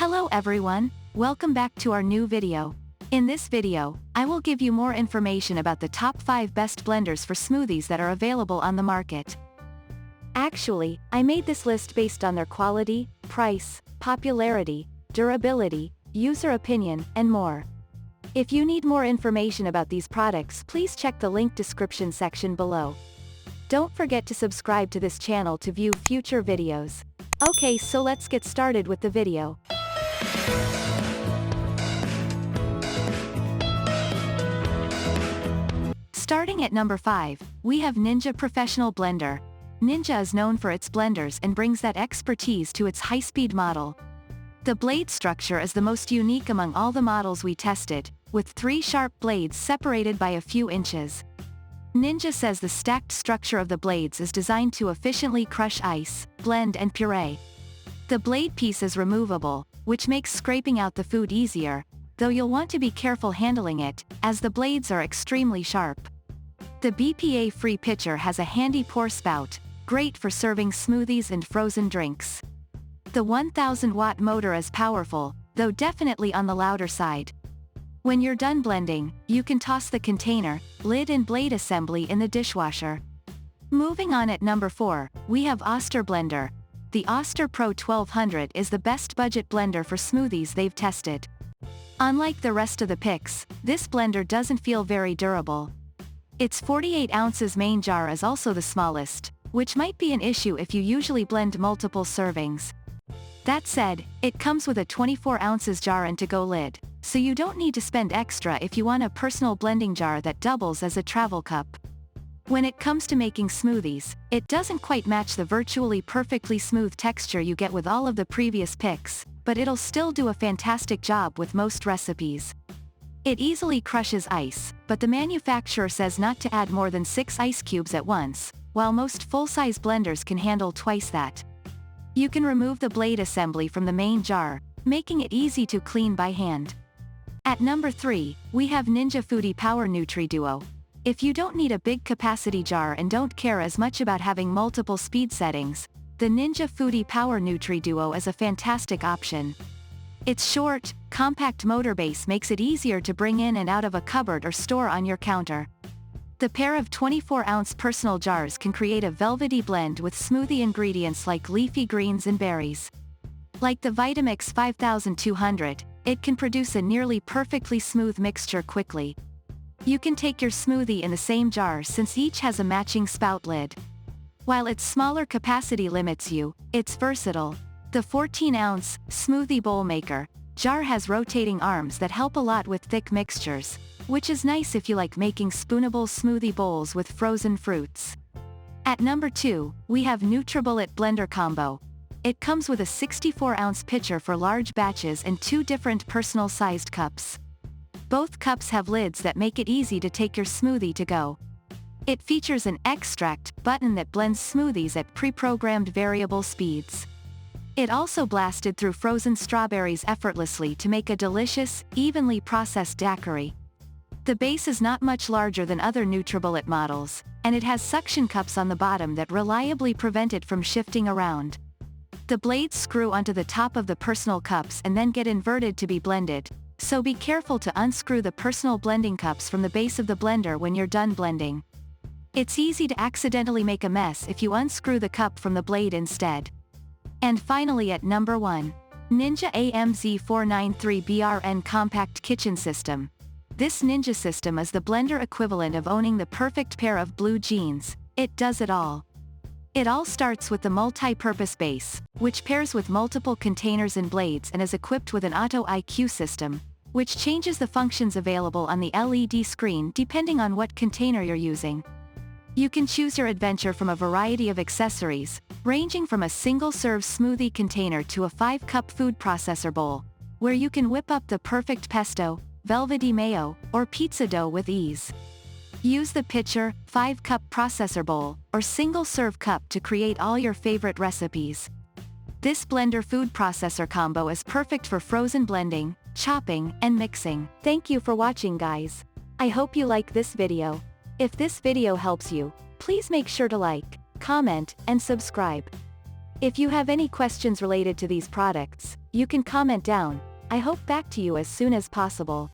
Hello everyone, welcome back to our new video. In this video, I will give you more information about the top 5 best blenders for smoothies that are available on the market. Actually, I made this list based on their quality, price, popularity, durability, user opinion, and more. If you need more information about these products, please check the link description section below. Don't forget to subscribe to this channel to view future videos. Okay, so let's get started with the video. Starting at number 5, we have Ninja Professional Blender. Ninja is known for its blenders and brings that expertise to its high-speed model. The blade structure is the most unique among all the models we tested, with 3 sharp blades separated by a few inches. Ninja says the stacked structure of the blades is designed to efficiently crush ice, blend and puree. The blade piece is removable, which makes scraping out the food easier, though you'll want to be careful handling it, as the blades are extremely sharp. The BPA-free pitcher has a handy pour spout, great for serving smoothies and frozen drinks. The 1000-watt motor is powerful, though definitely on the louder side. When you're done blending, you can toss the container, lid and blade assembly in the dishwasher. Moving on at number 4, we have Oster Blender. The Oster Pro 1200 is the best budget blender for smoothies they've tested. Unlike the rest of the picks, this blender doesn't feel very durable. Its 48 ounces main jar is also the smallest, which might be an issue if you usually blend multiple servings. That said, it comes with a 24 ounces jar and to-go lid, so you don't need to spend extra if you want a personal blending jar that doubles as a travel cup. When it comes to making smoothies, it doesn't quite match the virtually perfectly smooth texture you get with all of the previous picks, but it'll still do a fantastic job with most recipes. It easily crushes ice, but the manufacturer says not to add more than 6 ice cubes at once, while most full-size blenders can handle twice that. You can remove the blade assembly from the main jar, making it easy to clean by hand. At number 3, we have Ninja Foodie Power Nutri Duo. If you don't need a big capacity jar and don't care as much about having multiple speed settings, the Ninja Foodie Power Nutri Duo is a fantastic option. Its short, compact motor base makes it easier to bring in and out of a cupboard or store on your counter. The pair of 24-ounce personal jars can create a velvety blend with smoothie ingredients like leafy greens and berries. Like the Vitamix 5200, it can produce a nearly perfectly smooth mixture quickly. You can take your smoothie in the same jar since each has a matching spout lid. While its smaller capacity limits you, it's versatile. The 14-ounce smoothie bowl maker jar has rotating arms that help a lot with thick mixtures, which is nice if you like making spoonable smoothie bowls with frozen fruits. At number 2, we have NutriBullet Blender Combo. It comes with a 64-ounce pitcher for large batches and 2 different personal-sized cups. Both cups have lids that make it easy to take your smoothie to go. It features an extract button that blends smoothies at pre-programmed variable speeds. It also blasted through frozen strawberries effortlessly to make a delicious, evenly processed daiquiri. The base is not much larger than other NutriBullet models, and it has suction cups on the bottom that reliably prevent it from shifting around. The blades screw onto the top of the personal cups and then get inverted to be blended, so be careful to unscrew the personal blending cups from the base of the blender when you're done blending. It's easy to accidentally make a mess if you unscrew the cup from the blade instead. And finally at number 1, Ninja AMZ493BRN Compact Kitchen System. This Ninja system is the blender equivalent of owning the perfect pair of blue jeans. It does it all. It all starts with the multi-purpose base, which pairs with multiple containers and blades and is equipped with an auto IQ system, which changes the functions available on the LED screen depending on what container you're using. You can choose your adventure from a variety of accessories, ranging from a single-serve smoothie container to a 5-cup food processor bowl, where you can whip up the perfect pesto, velvety mayo, or pizza dough with ease. Use the pitcher, 5-cup processor bowl, or single-serve cup to create all your favorite recipes. This blender food processor combo is perfect for frozen blending, chopping, and mixing. Thank you for watching, guys. I hope you like this video. If this video helps you, please make sure to like, comment, and subscribe. If you have any questions related to these products, you can comment down. I hope back to you as soon as possible.